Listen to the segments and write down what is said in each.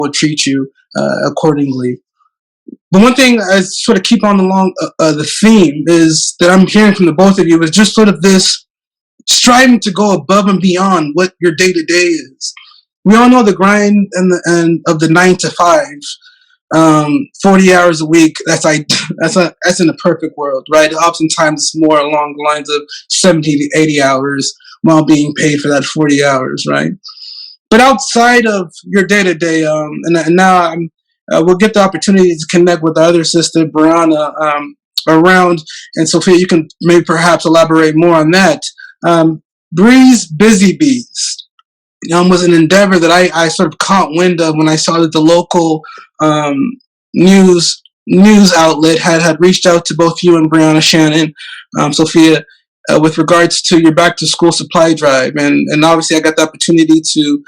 will treat you accordingly. But one thing I sort of keep on along the theme is that I'm hearing from the both of you is just sort of this striving to go above and beyond what your day to day is. We all know the grind and of the 9 to 5, 40 hours a week. That's in a perfect world, right? Oftentimes it's more along the lines of 70 to 80 hours while being paid for that 40 hours, right? But outside of your day to day, and now we'll get the opportunity to connect with the other sister, Briana, around, and Sophia, you can maybe perhaps elaborate more on that. Bree's Busy Bees was an endeavor that I sort of caught wind of when I saw that the local news outlet had reached out to both you and Briana Shannon, Sophia, with regards to your back to school supply drive, and obviously I got the opportunity to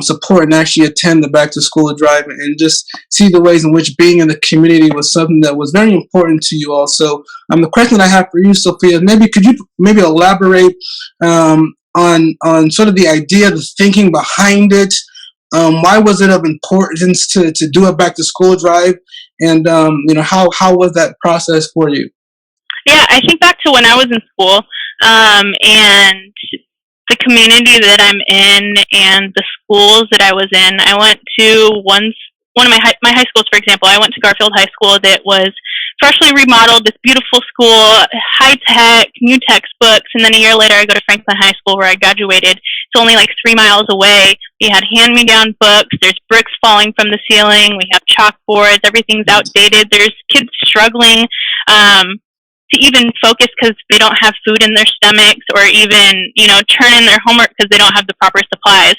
support and actually attend the back to school drive and just see the ways in which being in the community was something that was very important to you all. So the question I have for you, Sophia, could you elaborate on sort of the idea, the thinking behind it? Why was it of importance to do a back to school drive, and how was that process for you? Yeah, I think back to when I was in school, and the community that I'm in and the schools that I was in. I went to one of my high schools, for example. I went to Garfield High School that was freshly remodeled, this beautiful school, high tech, new textbooks, and then a year later I go to Franklin High School where I graduated. It's only like 3 miles away. We had hand-me-down books. There's bricks falling from the ceiling. We have chalkboards. Everything's outdated. There's kids struggling to even focus because they don't have food in their stomachs, or even, turn in their homework because they don't have the proper supplies.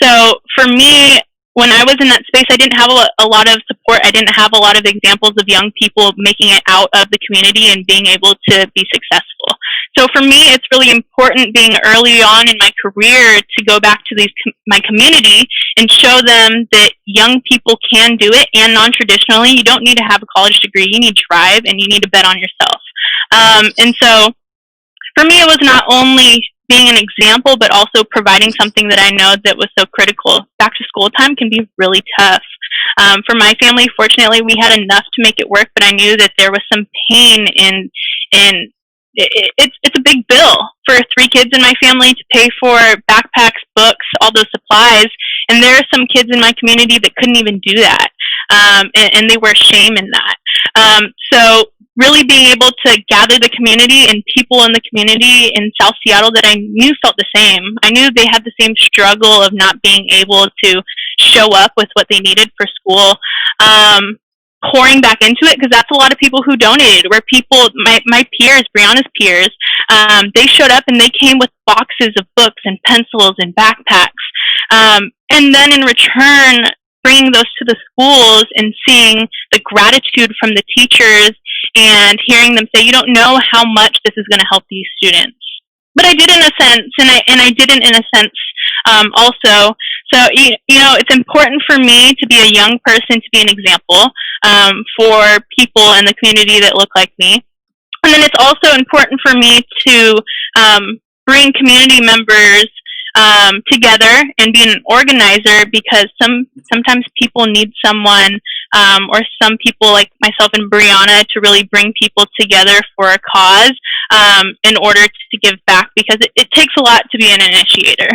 So for me, when I was in that space, I didn't have a lot of support. I didn't have a lot of examples of young people making it out of the community and being able to be successful. So for me, it's really important being early on in my career to go back to my community and show them that young people can do it, and non-traditionally. You don't need to have a college degree. You need drive, and you need to bet on yourself. And so for me, it was not only being an example, but also providing something that I know that was so critical. Back to school time can be really tough. For my family, fortunately, we had enough to make it work, but I knew that there was some pain in it's a big bill for 3 kids in my family to pay for backpacks, books, all those supplies. And there are some kids in my community that couldn't even do that. And they wear shame in that. So really being able to gather the community and people in the community in South Seattle that I knew felt the same. I knew they had the same struggle of not being able to show up with what they needed for school. Pouring back into it, because that's a lot of people who donated, where people, my peers, Briana's peers, they showed up and they came with boxes of books and pencils and backpacks. And then in return, bringing those to the schools and seeing the gratitude from the teachers and hearing them say, you don't know how much this is going to help these students. But I did in a sense, and I didn't in a sense also. So, it's important for me to be a young person, to be an example for people in the community that look like me. And then it's also important for me to bring community members together and be an organizer, because sometimes people need someone, or some people like myself and Briana, to really bring people together for a cause in order to give back, because it takes a lot to be an initiator.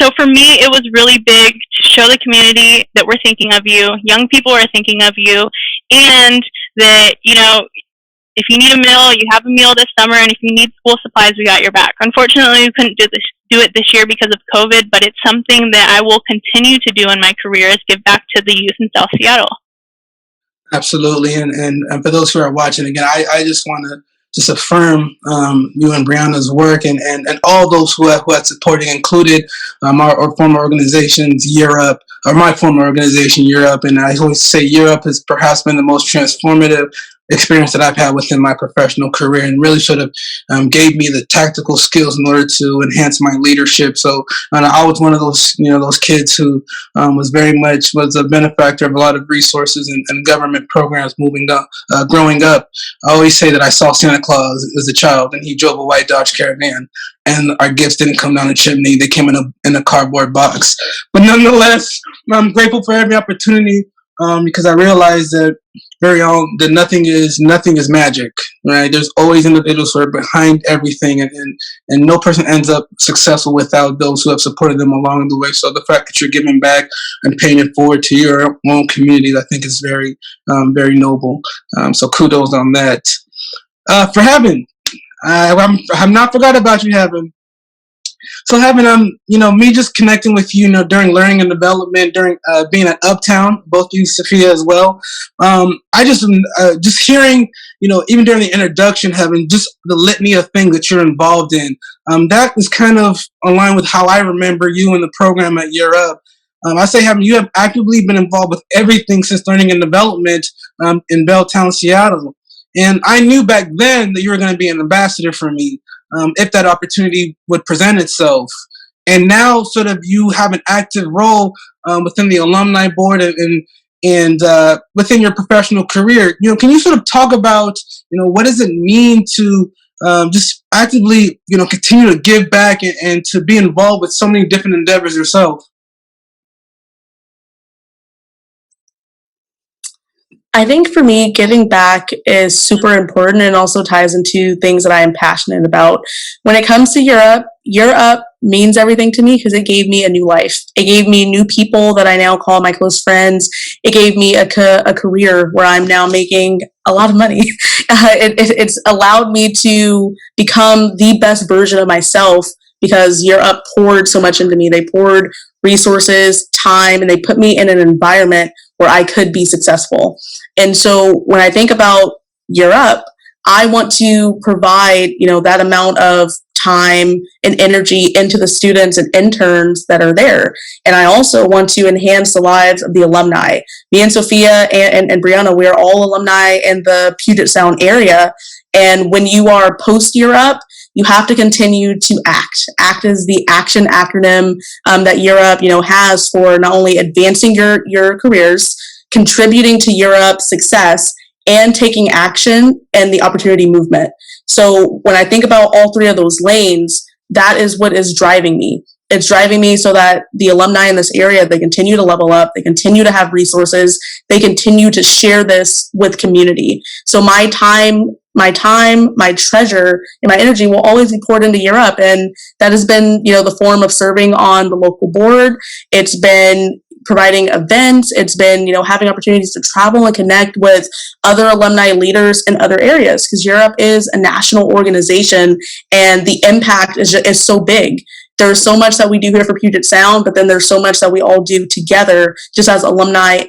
So for me, it was really big to show the community that we're thinking of you, young people are thinking of you, and that, if you need a meal, you have a meal this summer, and if you need school supplies, we got your back. Unfortunately, we couldn't do it this year because of COVID, but it's something that I will continue to do in my career, is give back to the youth in South Seattle. Absolutely, and for those who are watching, again, I just want to just affirm you and Briana's work, and all those who have supported, included our former organizations, Europe, or my former organization, Europe, and I always say Europe has perhaps been the most transformative experience that I've had within my professional career, and really sort of gave me the tactical skills in order to enhance my leadership. So I was one of those, those kids who was a benefactor of a lot of resources and government programs growing up. I always say that I saw Santa Claus as a child, and he drove a white Dodge Caravan, and our gifts didn't come down the chimney; they came in a cardboard box. But nonetheless, I'm grateful for every opportunity, because I realize that that nothing is magic, right? There's always individuals who are behind everything, and no person ends up successful without those who have supported them along the way. So the fact that you're giving back and paying it forward to your own community, I think is very noble. So kudos on that. For Heaven, I'm not forgot about you, Heaven. So Heaven, me just connecting with you, during learning and development, during being at Uptown, both you, Sophia, as well. I just hearing, even during the introduction, Heaven, just the litany of things that you're involved in. That is kind of aligned with how I remember you in the program at Year Up. I say, Heaven, you have actively been involved with everything since learning and development in Belltown, Seattle. And I knew back then that you were going to be an ambassador for me, if that opportunity would present itself. And now, sort of, you have an active role within the alumni board and within your professional career. Can you sort of talk about, what does it mean to just actively, continue to give back and to be involved with so many different endeavors yourself? I think for me, giving back is super important and also ties into things that I am passionate about. When it comes to Year Up means everything to me because it gave me a new life. It gave me new people that I now call my close friends. It gave me a career where I'm now making a lot of money. It's allowed me to become the best version of myself because Year Up poured so much into me. They poured resources, time, and they put me in an environment where I could be successful. And so when I think about Year Up, I want to provide, that amount of time and energy into the students and interns that are there. And I also want to enhance the lives of the alumni. Me and Sophia and Briana, we're all alumni in the Puget Sound area. And when you are post Year Up, you have to continue to act. ACT is the action acronym that Year Up, has for not only advancing your careers, contributing to Year Up success, and taking action and the opportunity movement. So when I think about all three of those lanes, that is what is driving me. It's driving me so that the alumni in this area, they continue to level up, they continue to have resources, they continue to share this with community. So my time, my treasure, and my energy will always be poured into Year Up. And that has been, the form of serving on the local board. It's been providing events. It's been, having opportunities to travel and connect with other alumni leaders in other areas because Year Up is a national organization and the impact is so big. There's so much that we do here for Puget Sound, but then there's so much that we all do together just as alumni,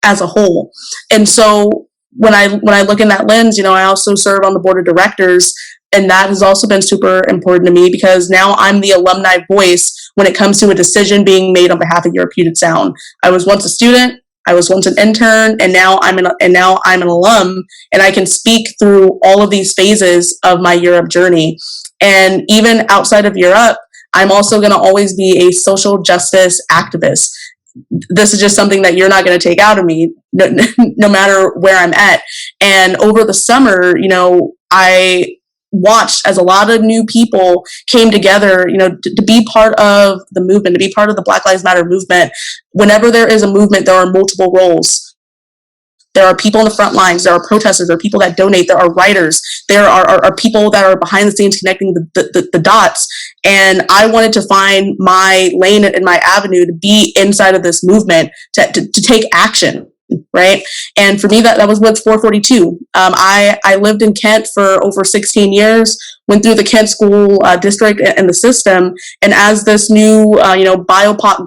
as a whole. And so when I look in that lens, I also serve on the board of directors, and that has also been super important to me because now I'm the alumni voice when it comes to a decision being made on behalf of your Puget Sound. I was once a student, I was once an intern, and now I'm an alum, and I can speak through all of these phases of my Year Up journey. And even outside of Year Up, I'm also going to always be a social justice activist. This is just something that you're not going to take out of me, no matter where I'm at. And over the summer, I watched as a lot of new people came together, to be part of the movement, to be part of the Black Lives Matter movement. Whenever there is a movement, there are multiple roles. There are people in the front lines. There are protesters. There are people that donate. There are writers. There are people that are behind the scenes connecting the dots. And I wanted to find my lane and my avenue to be inside of this movement, to take action, right? And for me, that was with 442. I lived in Kent for over 16 years, went through the Kent school district and the system. And as this new, BIPOC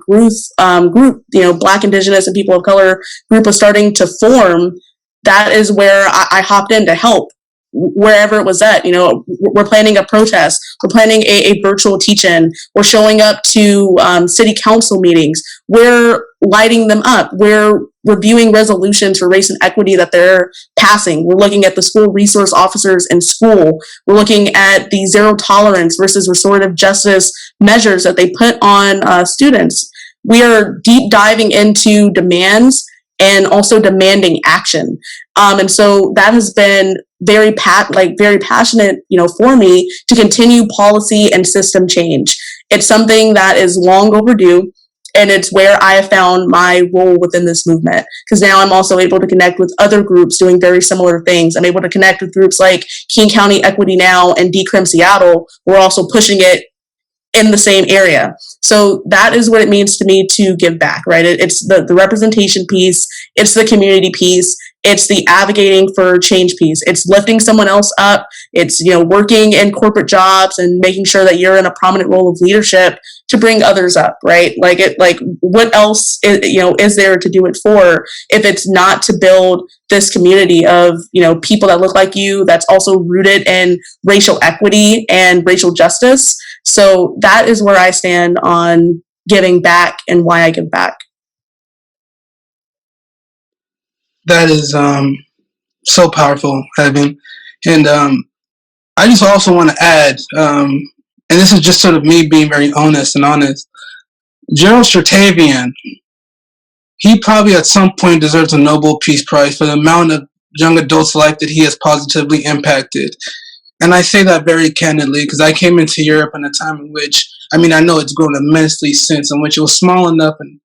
group, Black, Indigenous, and people of color group was starting to form, that is where I hopped in to help wherever it was at. We're planning a protest, we're planning a virtual teach-in, we're showing up to city council meetings, we're lighting them up, we're reviewing resolutions for race and equity that they're passing, we're looking at the school resource officers in school, we're looking at the zero tolerance versus restorative justice measures that they put on students. We are deep diving into demands and also demanding action. And so that has been very passionate, for me to continue policy and system change. It's something that is long overdue. And it's where I have found my role within this movement, because now I'm also able to connect with other groups doing very similar things. I'm able to connect with groups like King County Equity Now and Decrim Seattle. We're also pushing it in the same area. So that is what it means to me to give back, right? It's the representation piece, it's the community piece, it's the advocating for change piece, it's lifting someone else up, it's, you know, working in corporate jobs and making sure that you're in a prominent role of leadership to bring others up, right? Like what else is there to do it for if it's not to build this community of, you know, people that look like you, that's also rooted in racial equity and racial justice. So that is where I stand on giving back and why I give back. That is so powerful, Heaven. And I just also want to add, and this is just sort of me being very honest, Gerald Shertavian, he probably at some point deserves a Nobel Peace Prize for the amount of young adults' life that he has positively impacted. And I say that very candidly because I came into Europe in a time in which, I mean, I know it's grown immensely since, in which it was small enough and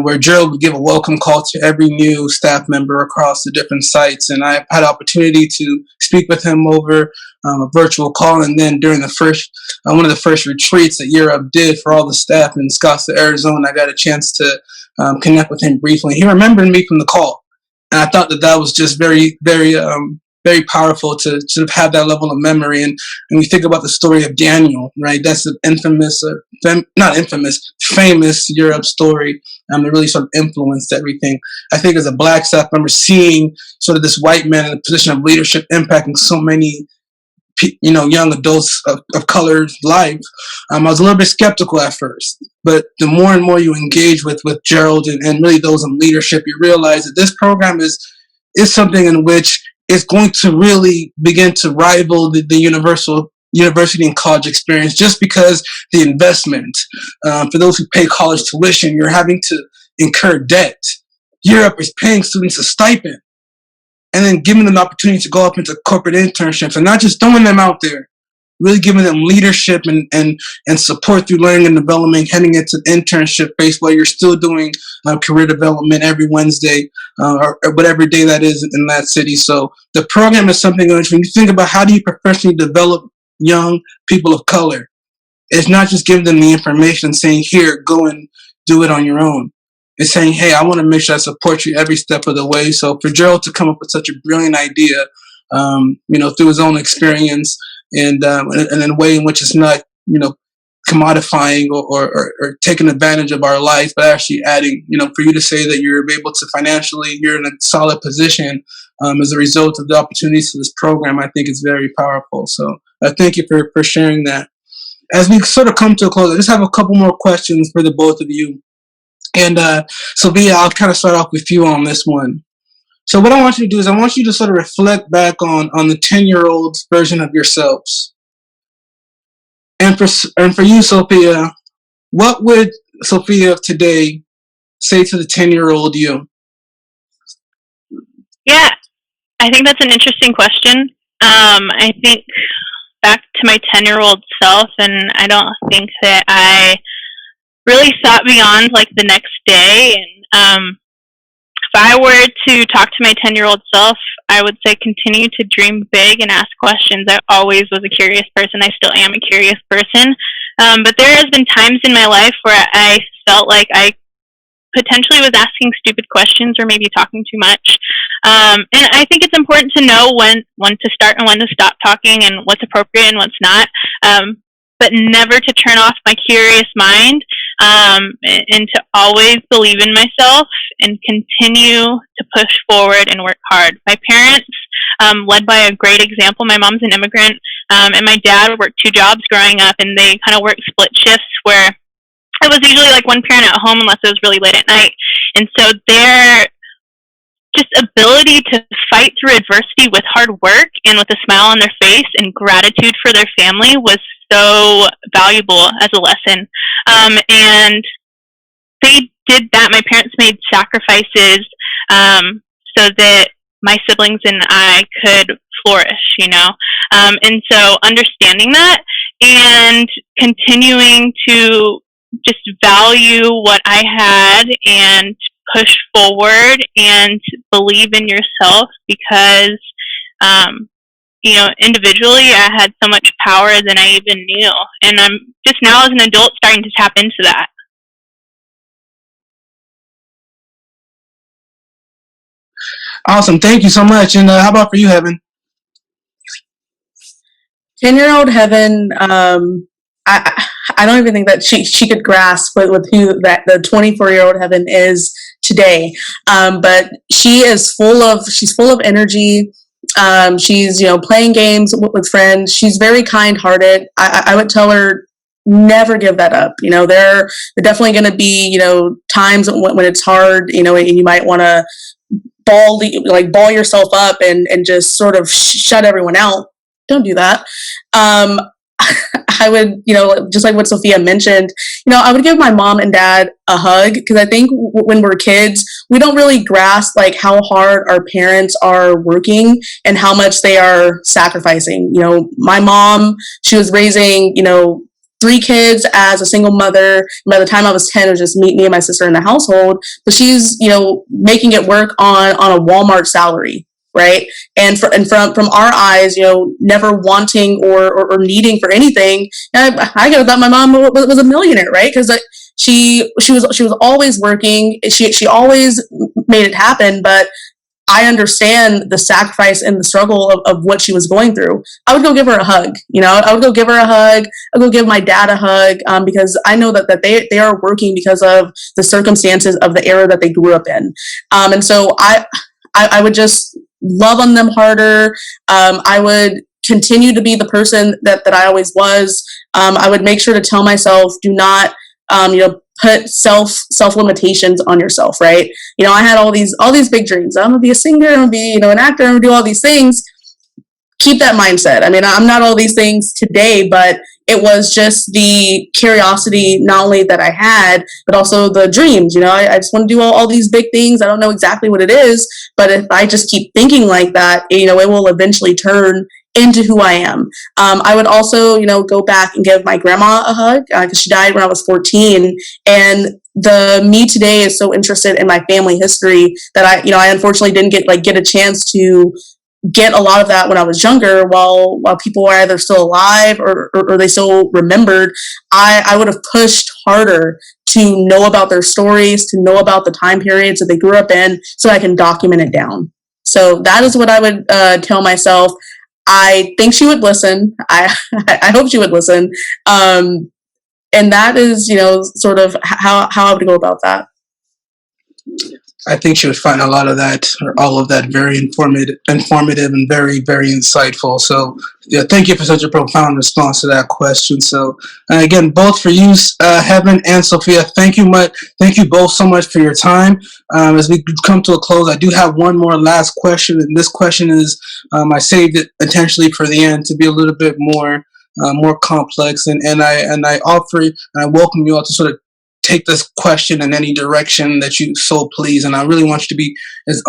where Gerald would give a welcome call to every new staff member across the different sites. And I had opportunity to speak with him over a virtual call. And then during the first, one of the first retreats that Europe did for all the staff in Scottsdale, Arizona, I got a chance to connect with him briefly. He remembered me from the call. And I thought that was just very, very, very powerful to sort of have that level of memory. And when you think about the story of Daniel, right, that's the infamous, famous Europe story that really sort of influenced everything. I think as a Black staff member, seeing sort of this white man in a position of leadership impacting so many young adults of color's life, I was a little bit skeptical at first. But the more and more you engage with Gerald and really those in leadership, you realize that this program is something in which it's going to really begin to rival the universal university and college experience, just because the investment, for those who pay college tuition, you're having to incur debt. Europe is paying students a stipend and then giving them the opportunity to go up into corporate internships, and not just throwing them out there, really giving them leadership and support through learning and development, heading into internship phase while you're still doing career development every Wednesday or whatever day that is in that city. So the program is something which, when you think about how do you professionally develop young people of color, it's not just giving them the information and saying, here, go and do it on your own. It's saying, hey, I want to make sure I support you every step of the way. So for Gerald to come up with such a brilliant idea, through his own experience, and in a way in which it's not, commodifying or taking advantage of our life, but actually adding, for you to say that you're able to financially, you're in a solid position as a result of the opportunities for this program, I think is very powerful. So thank you for sharing that. As we sort of come to a close, I just have a couple more questions for the both of you. And Sophia, I'll kind of start off with you on this one. So what I want you to do is I want you to sort of reflect back on the 10-year-old version of yourselves. And for you, Sophia, what would Sophia of today say to the 10-year-old you? Yeah, I think that's an interesting question. I think back to my 10-year-old self, and I don't think that I really thought beyond like the next day. And if I were to talk to my 10-year-old self, I would say continue to dream big and ask questions. I always was a curious person. I still am a curious person. But there has been times in my life where I felt like I potentially was asking stupid questions or maybe talking too much. And I think it's important to know when to start and when to stop talking and what's appropriate and what's not. But never to turn off my curious mind, and to always believe in myself and continue to push forward and work hard. My parents led by a great example. My mom's an immigrant, and my dad worked 2 jobs growing up, and they kind of worked split shifts where it was usually like one parent at home unless it was really late at night. And so their just ability to fight through adversity with hard work and with a smile on their face and gratitude for their family was so valuable as a lesson. And they did that. My parents made sacrifices so that my siblings and I could flourish, and so understanding that and continuing to just value what I had and push forward and believe in yourself because, individually I had so much power than I even knew. And I'm just now as an adult starting to tap into that. Awesome. Thank you so much. And how about for you, Heaven? 10-year-old Heaven, I don't even think that she could grasp with who that the 24-year-old Heaven is today. But she's full of energy. She's playing games with friends. She's very kind-hearted. I would tell her never give that up. There are definitely going to be times when it's hard. And you might want to ball yourself up and just sort of shut everyone out. Don't do that. I would, just like what Sophia mentioned, I would give my mom and dad a hug because I think when we're kids, we don't really grasp like how hard our parents are working and how much they are sacrificing. My mom, she was raising, 3 kids as a single mother. By the time I was 10, it was just me and my sister in the household. But she's, making it work on a Walmart salary. Right. And from our eyes, never wanting or needing for anything. And I could have thought my mom was a millionaire, right? Because she was always working. She always made it happen. But I understand the sacrifice and the struggle of what she was going through. I would go give her a hug. I would go give her a hug. I'd go give my dad a hug because I know that they are working because of the circumstances of the era that they grew up in. And so I would just love on them harder. I would continue to be the person that I always was. I would make sure to tell myself, do not, put self limitations on yourself. Right. I had all these big dreams. I'm gonna be a singer. I'm gonna be, an actor. I'm gonna do all these things. Keep that mindset. I mean, I'm not all these things today, but it was just the curiosity, not only that I had, but also the dreams. I just want to do all these big things. I don't know exactly what it is, but if I just keep thinking like that, it will eventually turn into who I am. I would also, go back and give my grandma a hug because she died when I was 14. And the me today is so interested in my family history that I unfortunately didn't get a chance to get a lot of that when I was younger while people were either still alive or they still remembered. I would have pushed harder to know about their stories, to know about the time periods that they grew up in so I can document it down. So that is what I would tell myself. I think she would listen. I hope she would listen. And that is, sort of how I would go about that. I think she would find a lot of that, or all of that, very informative and very, very insightful. So, yeah, thank you for such a profound response to that question. So, again, both for you, Heaven and Sophia, thank you both so much for your time. As we come to a close, I do have one more last question, and this question is, I saved it intentionally for the end to be a little bit more complex, and I offer and I welcome you all to sort of take this question in any direction that you so please. And I really want you to be as